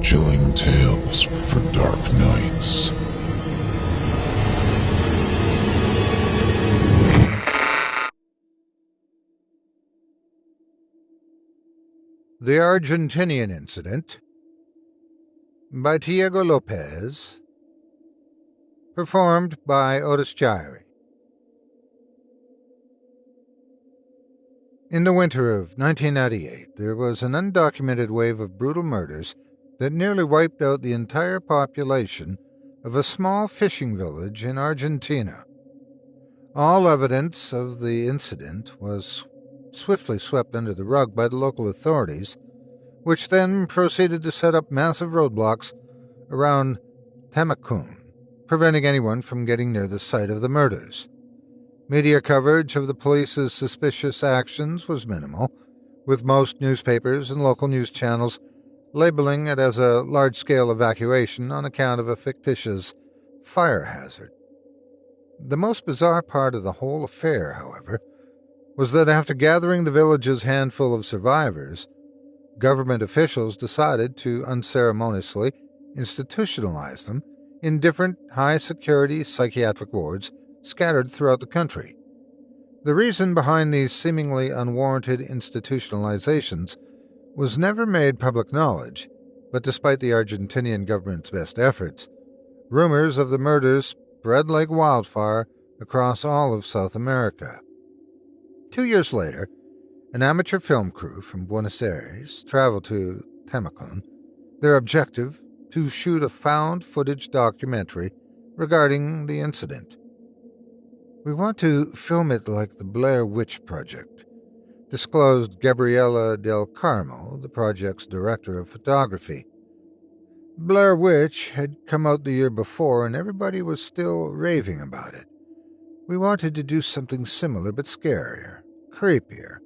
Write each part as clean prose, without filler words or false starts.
Chilling tales for dark nights. The Argentinian Incident by Tiago Lopes, performed by Otis Gyri. In the winter of 1998, there was an undocumented wave of brutal murders that nearly wiped out the entire population of a small fishing village in Argentina. All evidence of the incident was swiftly swept under the rug by the local authorities, which then proceeded to set up massive roadblocks around Temacun, preventing anyone from getting near the site of the murders. Media coverage of the police's suspicious actions was minimal, with most newspapers and local news channels labeling it as a large-scale evacuation on account of a fictitious fire hazard. The most bizarre part of the whole affair, however, was that after gathering the village's handful of survivors, government officials decided to unceremoniously institutionalize them in different high-security psychiatric wards scattered throughout the country. The reason behind these seemingly unwarranted institutionalizations was never made public knowledge, but despite the Argentinian government's best efforts, rumors of the murders spread like wildfire across all of South America. 2 years later, an amateur film crew from Buenos Aires traveled to Temacun, their objective to shoot a found footage documentary regarding the incident. "We want to film it like the Blair Witch Project," disclosed Gabriela del Carmo, the project's director of photography. Blair Witch had come out the year before and everybody was still raving about it. We wanted to do something similar but scarier, creepier,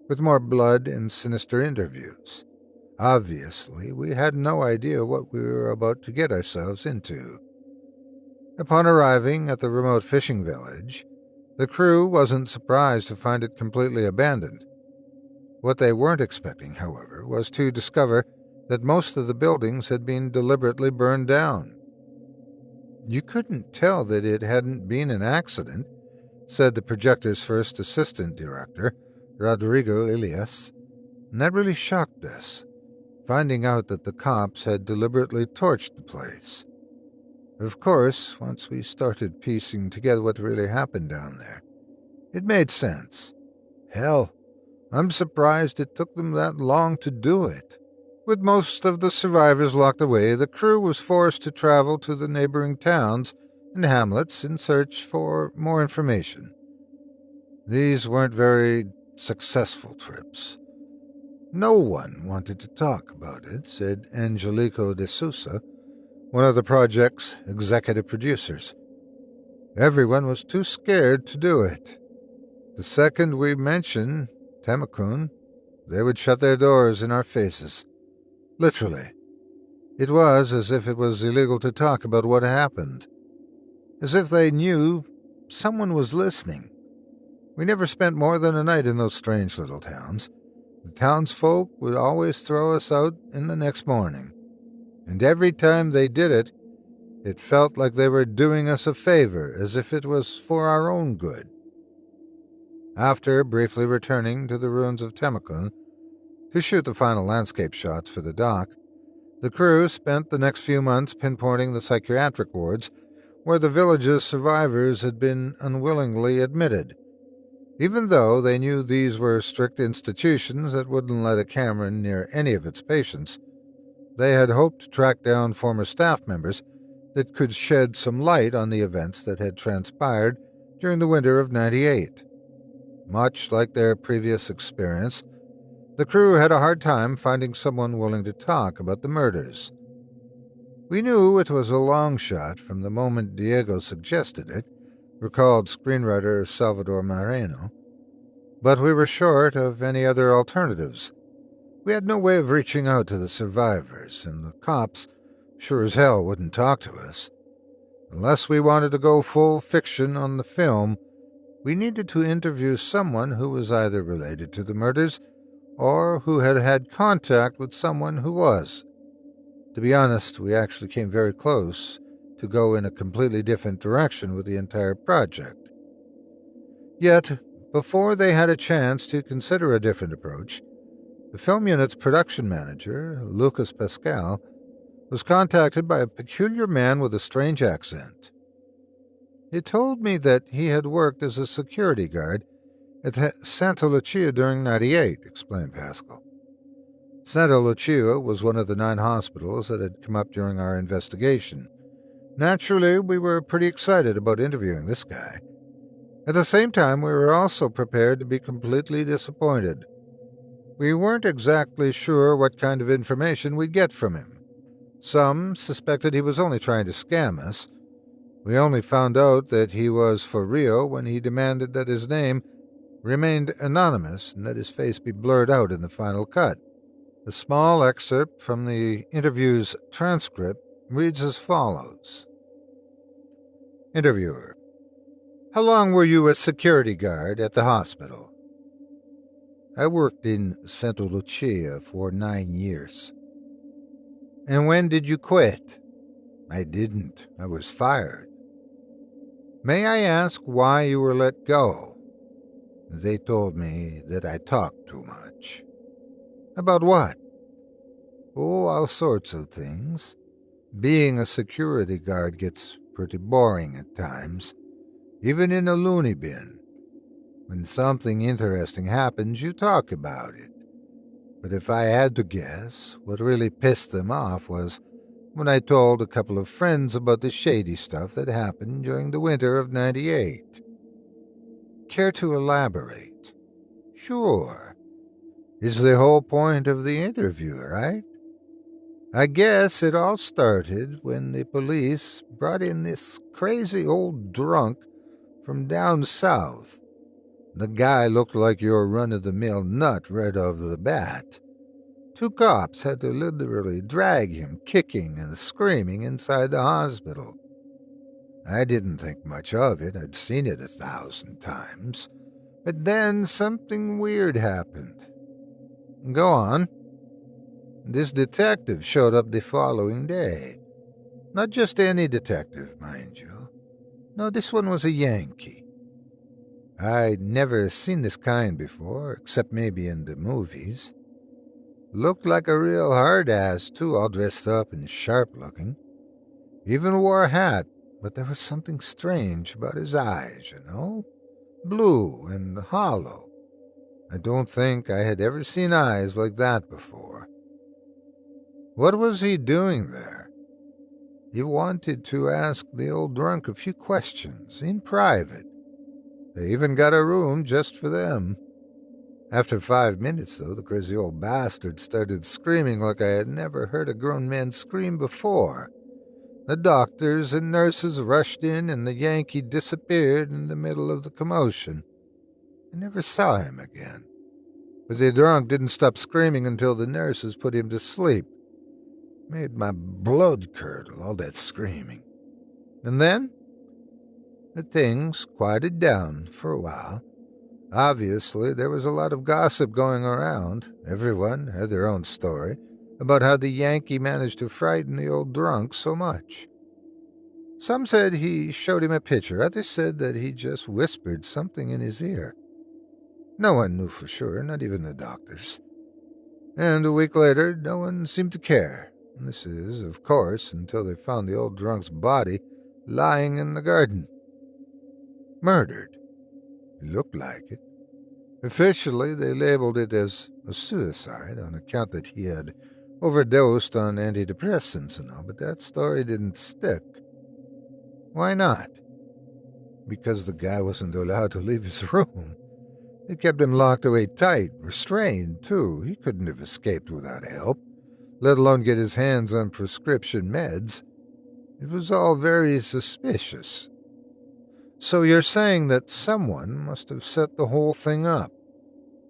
with more blood and sinister interviews. Obviously, we had no idea what we were about to get ourselves into. Upon arriving at the remote fishing village, the crew wasn't surprised to find it completely abandoned. What they weren't expecting, however, was to discover that most of the buildings had been deliberately burned down. "You couldn't tell that it hadn't been an accident," said the projector's first assistant director, Rodrigo Elias, and that really shocked us, finding out that the cops had deliberately torched the place. Of course, once we started piecing together what really happened down there, it made sense. Hell, I'm surprised it took them that long to do it. With most of the survivors locked away, the crew was forced to travel to the neighboring towns and hamlets in search for more information. These weren't very successful trips. No one wanted to talk about it, said Angelico de Sousa, one of the project's executive producers. Everyone was too scared to do it. The second we mentioned Temacun, they would shut their doors in our faces. Literally. It was as if it was illegal to talk about what happened. As if they knew someone was listening. We never spent more than a night in those strange little towns. The townsfolk would always throw us out in the next morning. And every time they did it, it felt like they were doing us a favor, as if it was for our own good. After briefly returning to the ruins of Temacun to shoot the final landscape shots for the doc, the crew spent the next few months pinpointing the psychiatric wards where the village's survivors had been unwillingly admitted. Even though they knew these were strict institutions that wouldn't let a camera near any of its patients, they had hoped to track down former staff members that could shed some light on the events that had transpired during the winter of '98. Much like their previous experience, the crew had a hard time finding someone willing to talk about the murders. We knew it was a long shot from the moment Diego suggested it, recalled screenwriter Salvador Moreno, but we were short of any other alternatives. We had no way of reaching out to the survivors, and the cops sure as hell wouldn't talk to us. Unless we wanted to go full fiction on the film, we needed to interview someone who was either related to the murders or who had had contact with someone who was. To be honest, we actually came very close to go in a completely different direction with the entire project. Yet, before they had a chance to consider a different approach, the film unit's production manager, Lucas Pascal, was contacted by a peculiar man with a strange accent. He told me that he had worked as a security guard at Santa Lucia during '98, explained Pascal. Santa Lucia was one of the 9 hospitals that had come up during our investigation. Naturally, we were pretty excited about interviewing this guy. At the same time, we were also prepared to be completely disappointed. We weren't exactly sure what kind of information we'd get from him. Some suspected he was only trying to scam us. We only found out that he was for real when he demanded that his name remained anonymous and that his face be blurred out in the final cut. A small excerpt from the interview's transcript reads as follows. Interviewer: How long were you a security guard at the hospital? I worked in Santa Lucia for 9 years. And when did you quit? I didn't. I was fired. May I ask why you were let go? They told me that I talked too much. About what? Oh, all sorts of things. Being a security guard gets pretty boring at times, even in a loony bin. When something interesting happens, you talk about it. But if I had to guess, what really pissed them off was when I told a couple of friends about the shady stuff that happened during the winter of '98. Care to elaborate? Sure. Is the whole point of the interview, right? I guess it all started when the police brought in this crazy old drunk from down south. The guy looked like your run-of-the-mill nut right off the bat. 2 cops had to literally drag him kicking and screaming inside the hospital. I didn't think much of it. I'd seen it 1,000 times. But then something weird happened. Go on. This detective showed up the following day. Not just any detective, mind you. No, this one was a Yankee. I'd never seen this kind before, except maybe in the movies. Looked like a real hard-ass, too, all dressed up and sharp-looking. Even wore a hat, but there was something strange about his eyes, you know? Blue and hollow. I don't think I had ever seen eyes like that before. What was he doing there? He wanted to ask the old drunk a few questions, in private. They even got a room just for them. After 5 minutes, though, the crazy old bastard started screaming like I had never heard a grown man scream before. The doctors and nurses rushed in, and the Yankee disappeared in the middle of the commotion. I never saw him again. But the drunk didn't stop screaming until the nurses put him to sleep. Made my blood curdle, all that screaming. And then? The things quieted down for a while. Obviously, there was a lot of gossip going around. Everyone had their own story about how the Yankee managed to frighten the old drunk so much. Some said he showed him a picture. Others said that he just whispered something in his ear. No one knew for sure, not even the doctors. And a week later, no one seemed to care. And this is, of course, until they found the old drunk's body lying in the garden. Murdered. It looked like it. Officially, they labeled it as a suicide on account that he had overdosed on antidepressants and all, but that story didn't stick. Why not? Because the guy wasn't allowed to leave his room. They kept him locked away tight, restrained, too. He couldn't have escaped without help, let alone get his hands on prescription meds. It was all very suspicious. So you're saying that someone must have set the whole thing up?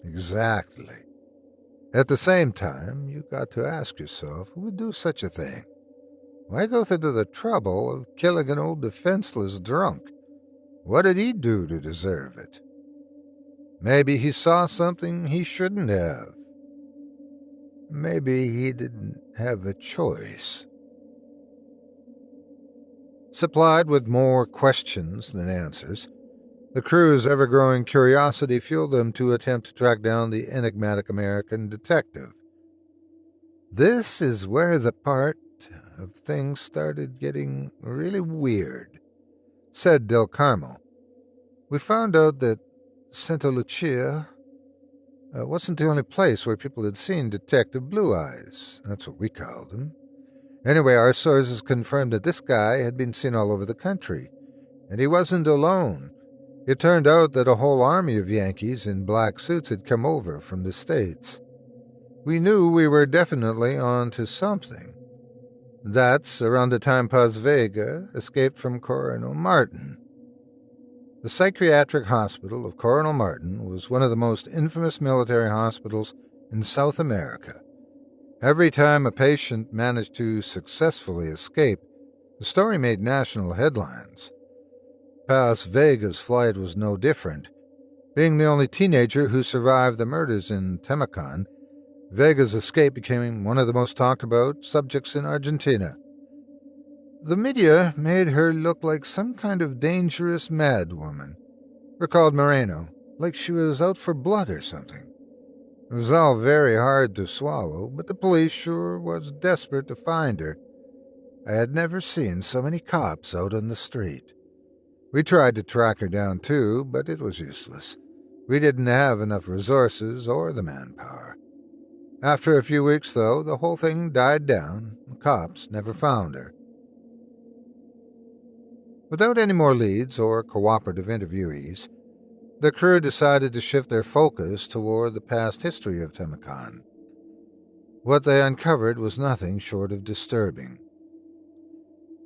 Exactly. At the same time, you got to ask yourself who would do such a thing. Why go through the trouble of killing an old defenseless drunk? What did he do to deserve it? Maybe he saw something he shouldn't have. Maybe he didn't have a choice. Supplied with more questions than answers, the crew's ever-growing curiosity fueled them to attempt to track down the enigmatic American detective. This is where the part of things started getting really weird, said Del Carmo. We found out that Santa Lucia wasn't the only place where people had seen Detective Blue Eyes. That's what we called him. Anyway, our sources confirmed that this guy had been seen all over the country, and he wasn't alone. It turned out that a whole army of Yankees in black suits had come over from the States. We knew we were definitely on to something. That's around the time Paz Vega escaped from Coronel Martin. The psychiatric hospital of Coronel Martin was one of the most infamous military hospitals in South America. Every time a patient managed to successfully escape, the story made national headlines. Paz Vega's flight was no different. Being the only teenager who survived the murders in Temacan, Vega's escape became one of the most talked about subjects in Argentina. The media made her look like some kind of dangerous madwoman, recalled Moreno, like she was out for blood or something. It was all very hard to swallow, but the police sure was desperate to find her. I had never seen so many cops out on the street. We tried to track her down too, but it was useless. We didn't have enough resources or the manpower. After a few weeks, though, the whole thing died down. The cops never found her. Without any more leads or cooperative interviewees, the crew decided to shift their focus toward the past history of Temacan. What they uncovered was nothing short of disturbing.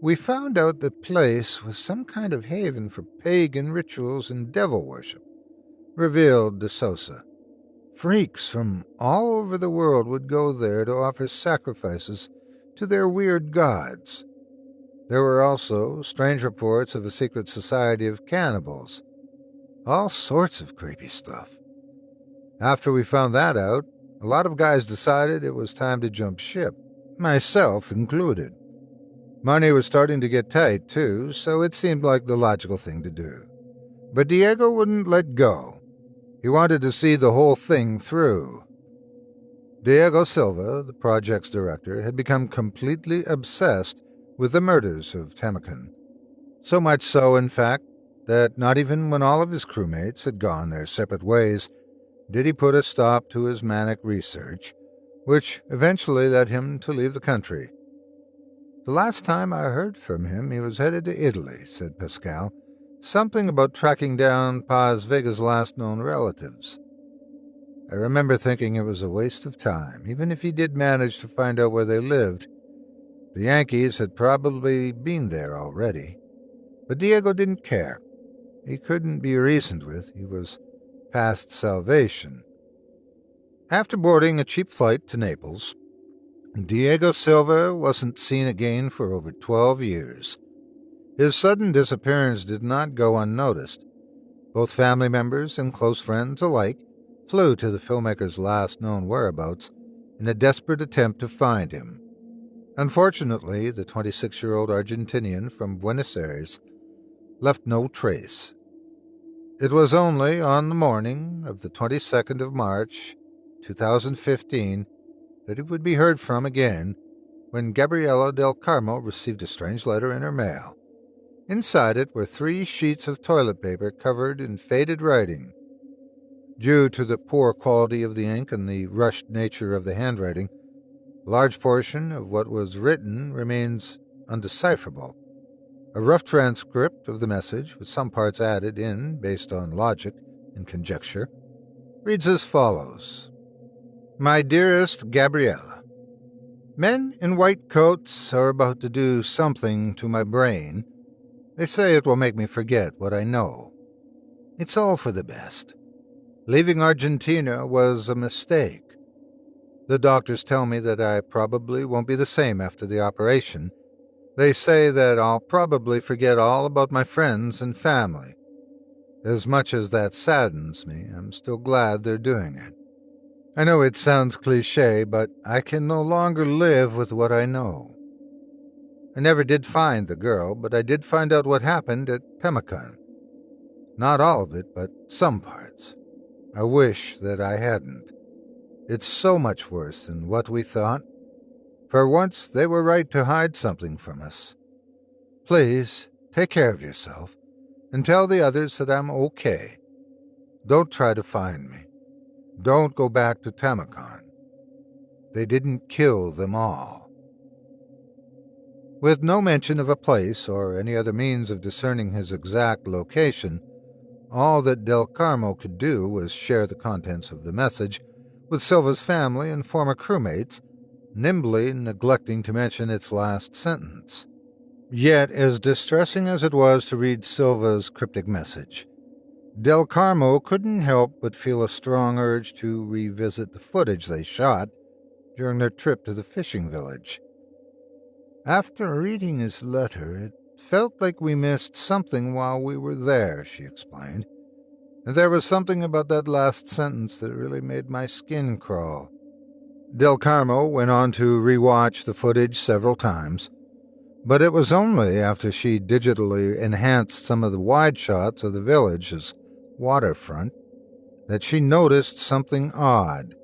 We found out the place was some kind of haven for pagan rituals and devil worship, revealed De Sosa. Freaks from all over the world would go there to offer sacrifices to their weird gods. There were also strange reports of a secret society of cannibals. All sorts of creepy stuff. After we found that out, a lot of guys decided it was time to jump ship, myself included. Money was starting to get tight, too, so it seemed like the logical thing to do. But Diego wouldn't let go. He wanted to see the whole thing through. Diego Silva, the project's director, had become completely obsessed with the murders of Temacan. So much so, in fact, that not even when all of his crewmates had gone their separate ways did he put a stop to his manic research, which eventually led him to leave the country. The last time I heard from him, he was headed to Italy, said Pascal. Something about tracking down Paz Vega's last known relatives. I remember thinking it was a waste of time, even if he did manage to find out where they lived. The Yankees had probably been there already. But Diego didn't care. He couldn't be reasoned with. He was past salvation. After boarding a cheap flight to Naples, Diego Silva wasn't seen again for over 12 years. His sudden disappearance did not go unnoticed. Both family members and close friends alike flew to the filmmaker's last known whereabouts in a desperate attempt to find him. Unfortunately, the 26-year-old Argentinian from Buenos Aires left no trace. It was only on the morning of the 22nd of March, 2015, that he would be heard from again when Gabriela del Carmo received a strange letter in her mail. Inside it were 3 sheets of toilet paper covered in faded writing. Due to the poor quality of the ink and the rushed nature of the handwriting, a large portion of what was written remains undecipherable. A rough transcript of the message, with some parts added in based on logic and conjecture, reads as follows. My dearest Gabriella, men in white coats are about to do something to my brain. They say it will make me forget what I know. It's all for the best. Leaving Argentina was a mistake. The doctors tell me that I probably won't be the same after the operation. They say that I'll probably forget all about my friends and family. As much as that saddens me, I'm still glad they're doing it. I know it sounds cliche, but I can no longer live with what I know. I never did find the girl, but I did find out what happened at Temakan. Not all of it, but some parts. I wish that I hadn't. It's so much worse than what we thought. For once, they were right to hide something from us. Please, take care of yourself, and tell the others that I'm okay. Don't try to find me. Don't go back to Tamakan. They didn't kill them all. With no mention of a place or any other means of discerning his exact location, all that Del Carmo could do was share the contents of the message with Silva's family and former crewmates, nimbly neglecting to mention its last sentence. Yet, as distressing as it was to read Silva's cryptic message, Del Carmo couldn't help but feel a strong urge to revisit the footage they shot during their trip to the fishing village. After reading his letter, it felt like we missed something while we were there, she explained. And there was something about that last sentence that really made my skin crawl. Del Carmo went on to rewatch the footage several times, but it was only after she digitally enhanced some of the wide shots of the village's waterfront that she noticed something odd.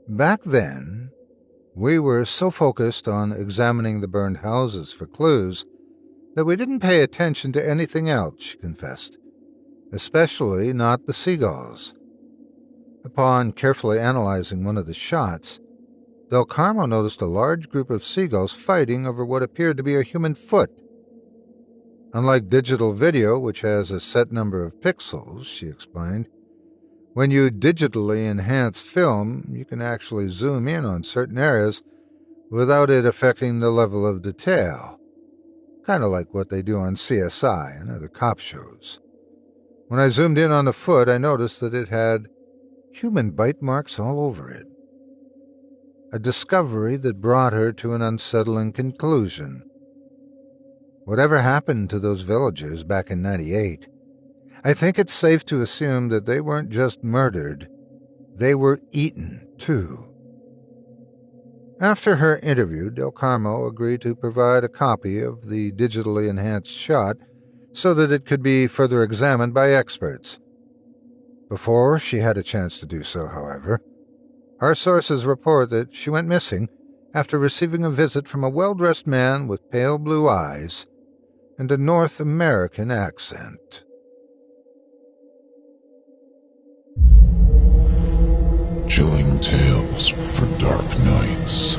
Back then, we were so focused on examining the burned houses for clues that we didn't pay attention to anything else, she confessed, especially not the seagulls. Upon carefully analyzing one of the shots, Del Carmo noticed a large group of seagulls fighting over what appeared to be a human foot. Unlike digital video, which has a set number of pixels, she explained, when you digitally enhance film, you can actually zoom in on certain areas without it affecting the level of detail. Kind of like what they do on CSI and other cop shows. When I zoomed in on the foot, I noticed that it had human bite marks all over it. A discovery that brought her to an unsettling conclusion. Whatever happened to those villagers back in '98, I think it's safe to assume that they weren't just murdered, they were eaten, too. After her interview, Del Carmo agreed to provide a copy of the digitally enhanced shot so that it could be further examined by experts. Before she had a chance to do so, however, our sources report that she went missing after receiving a visit from a well-dressed man with pale blue eyes and a North American accent. Chilling tales for dark nights.